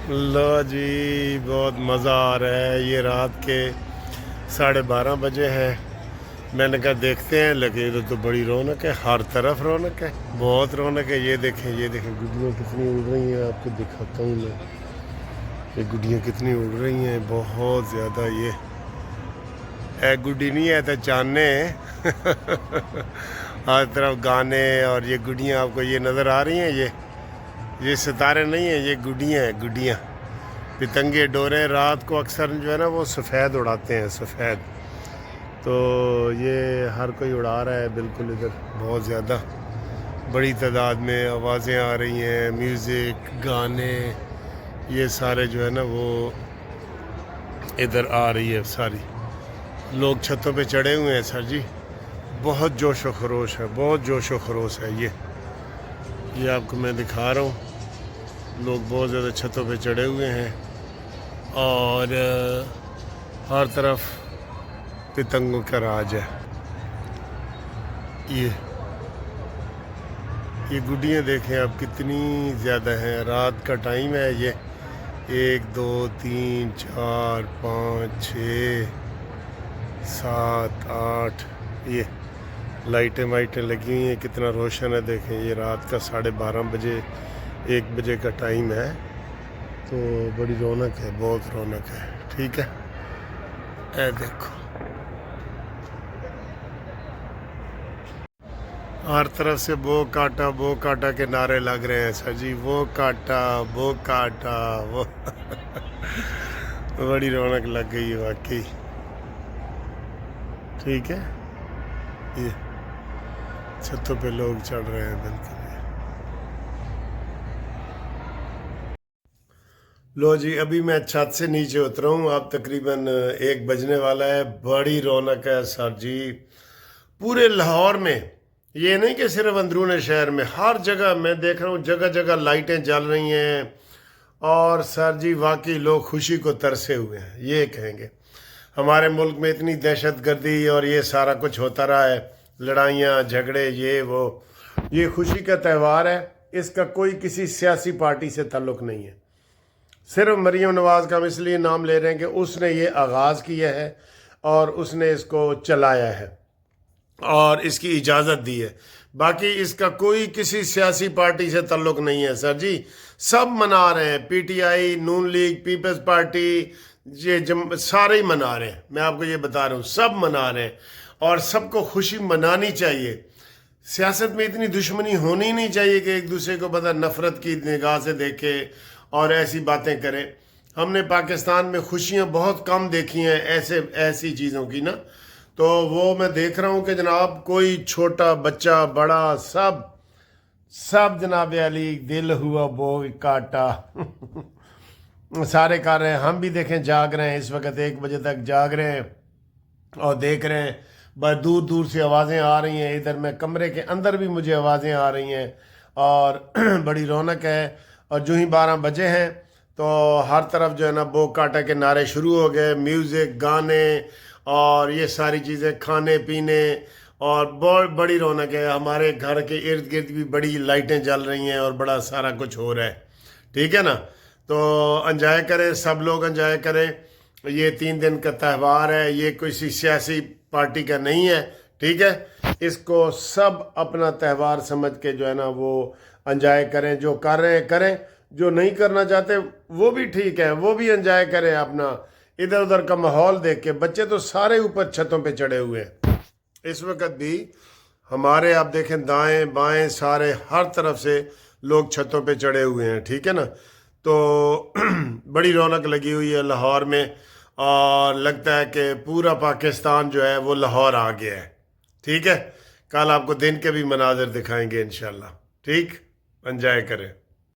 लो जी, बहुत मज़ा आ रहा है। ये रात के 12:30 बजे है। मैंने कहा देखते हैं, लगे इधर तो बड़ी रौनक है, हर तरफ रौनक है, बहुत रौनक है। ये देखें गुड्डियाँ कितनी उड़ रही हैं, आपको दिखाता हूँ मैं। ये गुड्डियाँ कितनी उड़ रही हैं, बहुत ज़्यादा। ये गुड्डी नहीं है तो चाने हर तरफ गाने, और ये गुड्डियाँ आपको ये नज़र आ रही हैं। ये सितारे नहीं हैं, ये गुड्डियाँ हैं, गुड्डियाँ। पतंगे डोरे रात को अक्सर जो है ना वो सफ़ेद उड़ाते हैं, सफ़ेद। तो ये हर कोई उड़ा रहा है बिल्कुल। इधर बहुत ज़्यादा बड़ी तादाद में आवाज़ें आ रही हैं, म्यूज़िक, गाने, ये सारे जो है ना वो इधर आ रही है सारी। लोग छतों पे चढ़े हुए हैं सर जी, बहुत जोश व खरोश है, बहुत जोश व खरोश है। ये आपको मैं दिखा रहा हूँ। लोग बहुत ज़्यादा छतों पे चढ़े हुए हैं और हर तरफ पतंगों का राज है। ये गुड्डियाँ देखें आप कितनी ज़्यादा हैं। रात का टाइम है। ये 1 2 3 4 5 6 7 8, ये लाइटें वाइटें लगी हुई हैं, कितना रोशन है देखें। ये रात का 12:30 बजे 1 बजे का टाइम है। तो बड़ी रौनक है, बहुत रौनक है। ठीक है, ए देखो हर तरफ से बो काटा के नारे लग रहे हैं सर जी। वो काटा वो बड़ी रौनक लग गई है वाकई। ठीक है, ये छतों पे लोग चढ़ रहे हैं बिल्कुल। लो जी, अभी मैं छत से नीचे उतरा हूँ। अब तकरीबन 1 बजने वाला है। बड़ी रौनक है सर जी पूरे लाहौर में। ये नहीं कि सिर्फ अंदरून शहर में, हर जगह मैं देख रहा हूँ, जगह जगह लाइटें जल रही हैं। और सर जी वाकई लोग खुशी को तरसे हुए हैं। ये कहेंगे हमारे मुल्क में इतनी दहशत गर्दी और ये सारा कुछ होता रहा है, लड़ाइयाँ झगड़े ये वो। ये खुशी का त्यौहार है, इसका कोई किसी सियासी पार्टी से ताल्लुक़ नहीं है। सिर्फ मरीम नवाज़ का हम इसलिए नाम ले रहे हैं कि उसने ये आगाज़ किया है और उसने इसको चलाया है और इसकी इजाज़त दी है। बाकी इसका कोई किसी सियासी पार्टी से ताल्लुक़ नहीं है सर जी। सब मना रहे हैं, PTI, नून लीग, पीपल्स पार्टी, ये सारे ही मना रहे हैं। मैं आपको ये बता रहा हूँ, सब मना रहे हैं और सबको खुशी मनानी चाहिए। सियासत में इतनी दुश्मनी होनी नहीं चाहिए कि एक दूसरे को बता नफ़रत की निगाह से देखे और ऐसी बातें करें। हमने पाकिस्तान में खुशियाँ बहुत कम देखी हैं ऐसी चीज़ों की ना। तो वो मैं देख रहा हूँ कि जनाब कोई छोटा बच्चा बड़ा सब जनाब अली दिल हुआ वो काटा सारे कर रहे हैं। हम भी देखें जाग रहे हैं, इस वक्त 1 बजे तक जाग रहे हैं और देख रहे हैं। बस दूर दूर से आवाज़ें आ रही हैं। इधर मैं कमरे के अंदर भी मुझे आवाज़ें आ रही हैं और बड़ी रौनक है। और जो ही 12 बजे हैं तो हर तरफ जो है ना बो काटा के नारे शुरू हो गए, म्यूज़िक, गाने और ये सारी चीज़ें, खाने पीने, और बहुत बड़ी रौनक है। हमारे घर के इर्द गिर्द भी बड़ी लाइटें जल रही हैं और बड़ा सारा कुछ हो रहा है। ठीक है ना, तो एंजॉय करें, सब लोग एंजॉय करें। ये 3 दिन का त्यौहार है, ये किसी सियासी पार्टी का नहीं है। ठीक है, इसको सब अपना त्यौहार समझ के जो है ना वो एंजॉय करें। जो कर रहे हैं करें, जो नहीं करना चाहते वो भी ठीक है, वो भी एंजॉय करें अपना। इधर उधर का माहौल देख के बच्चे तो सारे ऊपर छतों पे चढ़े हुए हैं इस वक्त भी। हमारे आप देखें दाएं बाएं सारे हर तरफ से लोग छतों पे चढ़े हुए हैं। ठीक है ना, तो बड़ी रौनक लगी हुई है लाहौर में और लगता है कि पूरा पाकिस्तान जो है वो लाहौर आ गया है। ठीक है, कल आपको दिन के भी मनाजिर दिखाएंगे इंशाल्लाह। ठीक, एंजॉय करें।